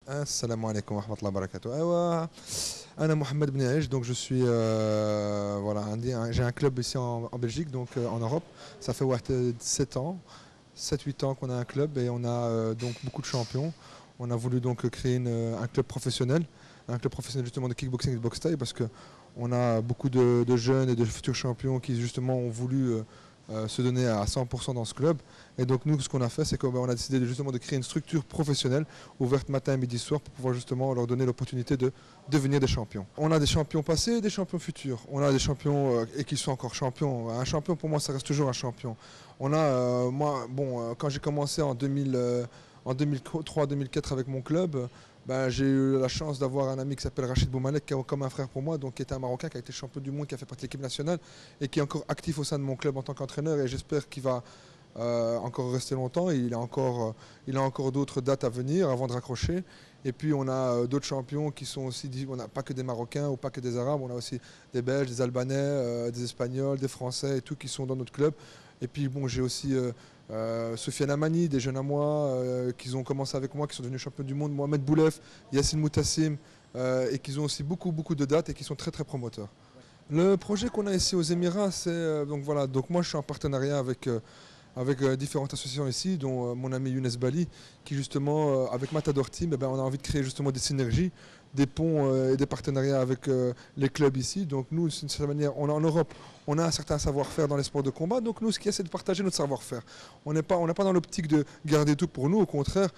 Assalamu alaikum wa rahmatullahi wa barakatuh. Anna Mohamed Ben Aïch, donc je suis voilà, j'ai un club ici en Belgique, donc en Europe. Ça fait 7 ans, 7-8 ans qu'on a un club et on a donc beaucoup de champions. On a voulu donc créer un club professionnel justement de kickboxing et de boxe thaï parce que on a beaucoup de jeunes et de futurs champions qui justement ont voulu se donner à 100% dans ce club. Et donc nous, ce qu'on a fait, c'est qu'on a décidé justement de créer une structure professionnelle ouverte matin, midi, soir pour pouvoir justement leur donner l'opportunité de devenir des champions. On a des champions passés et des champions futurs. On a des champions et qui sont encore champions. Un champion pour moi, ça reste toujours un champion. On a, quand j'ai commencé en 2003-2004 avec mon club, j'ai eu la chance d'avoir un ami qui s'appelle Rachid Boumalek, qui est comme un frère pour moi, donc qui était un Marocain, qui a été champion du monde, qui a fait partie de l'équipe nationale et qui est encore actif au sein de mon club en tant qu'entraîneur. Et j'espère qu'il va encore rester longtemps. Il a encore d'autres dates à venir avant de raccrocher. Et puis on a d'autres champions qui sont aussi, on n'a pas que des Marocains ou pas que des Arabes, on a aussi des Belges, des Albanais, des Espagnols, des Français et tout qui sont dans notre club. Et puis bon, j'ai aussi Sofiane Amani, des jeunes à moi, qui ont commencé avec moi, qui sont devenus champions du monde, Mohamed Boulef, Yassine Moutassim, et qui ont aussi beaucoup de dates et qui sont très promoteurs. Le projet qu'on a ici aux Émirats, c'est donc moi je suis en partenariat avec différentes associations ici, dont mon ami Younes Bali, qui justement, avec Matador Team, on a envie de créer justement des synergies, des ponts et des partenariats avec les clubs ici. Donc nous, d'une certaine manière, en Europe, on a un certain savoir-faire dans les sports de combat. Donc nous, ce qu'il y a, c'est de partager notre savoir-faire. On n'est pas dans l'optique de garder tout pour nous. Au contraire,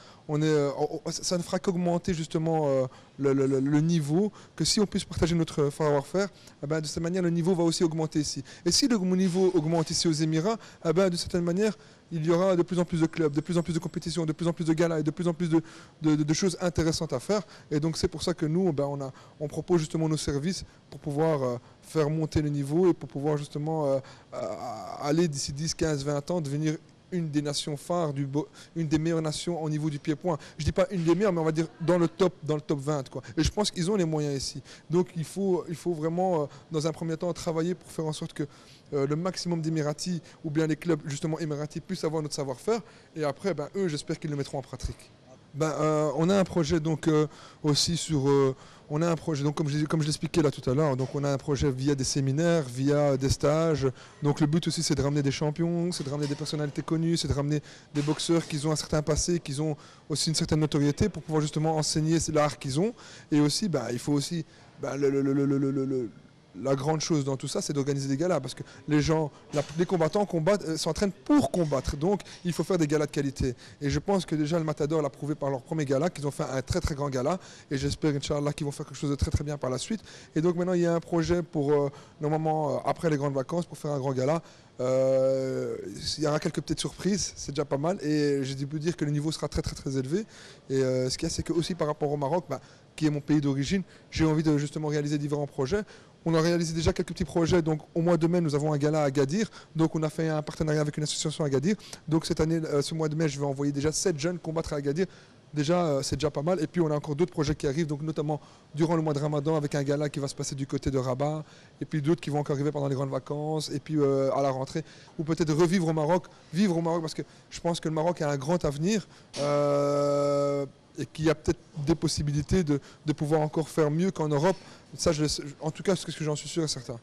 ça ne fera qu'augmenter justement le niveau, que si on puisse partager notre savoir-faire, de cette manière, le niveau va aussi augmenter ici. Et si le niveau augmente ici aux Émirats, de certaine manière, il y aura de plus en plus de clubs, de plus en plus de compétitions, de plus en plus de galas et de plus en plus de choses intéressantes à faire. Et donc c'est pour ça que nous, on propose justement nos services pour pouvoir faire monter le niveau et pour pouvoir justement aller d'ici 10, 15, 20 ans devenir une des nations phares, une des meilleures nations au niveau du pied-point. Je ne dis pas une des meilleures, mais on va dire dans le top 20, quoi. Et je pense qu'ils ont les moyens ici. Donc il faut vraiment, dans un premier temps, travailler pour faire en sorte que le maximum d'Émiratis ou bien les clubs justement Émiratis puissent avoir notre savoir-faire. Et après, eux, j'espère qu'ils le mettront en pratique. On a un projet donc aussi on a un projet donc comme je l'expliquais là tout à l'heure, donc on a un projet via des séminaires, via des stages. Donc le but aussi c'est de ramener des champions, c'est de ramener des personnalités connues, c'est de ramener des boxeurs qui ont un certain passé, qui ont aussi une certaine notoriété pour pouvoir justement enseigner l'art qu'ils ont. Et aussi il faut aussi la grande chose dans tout ça, c'est d'organiser des galas parce que les combattants s'entraînent pour combattre. Donc, il faut faire des galas de qualité. Et je pense que déjà, le Matador l'a prouvé par leur premier gala, qu'ils ont fait un très grand gala. Et j'espère, Inch'Allah, qu'ils vont faire quelque chose de très bien par la suite. Et donc, maintenant, il y a un projet pour, normalement, après les grandes vacances, pour faire un grand gala. Il y aura quelques petites surprises, c'est déjà pas mal. Et je peux dire que le niveau sera très élevé. Et ce qu'il y a, c'est que aussi par rapport au Maroc, qui est mon pays d'origine, j'ai envie de justement réaliser différents projets. On a réalisé déjà quelques petits projets. Donc au mois de mai, nous avons un gala à Agadir. Donc on a fait un partenariat avec une association à Agadir. Donc cette année, ce mois de mai, je vais envoyer déjà 7 jeunes combattre à Agadir. Déjà, c'est déjà pas mal. Et puis on a encore d'autres projets qui arrivent, donc notamment durant le mois de Ramadan avec un gala qui va se passer du côté de Rabat. Et puis d'autres qui vont encore arriver pendant les grandes vacances. Et puis à la rentrée. Ou peut-être vivre au Maroc parce que je pense que le Maroc a un grand avenir. Et qu'il y a peut-être des possibilités de pouvoir encore faire mieux qu'en Europe. Ça, en tout cas, c'est ce que j'en suis sûr et certain.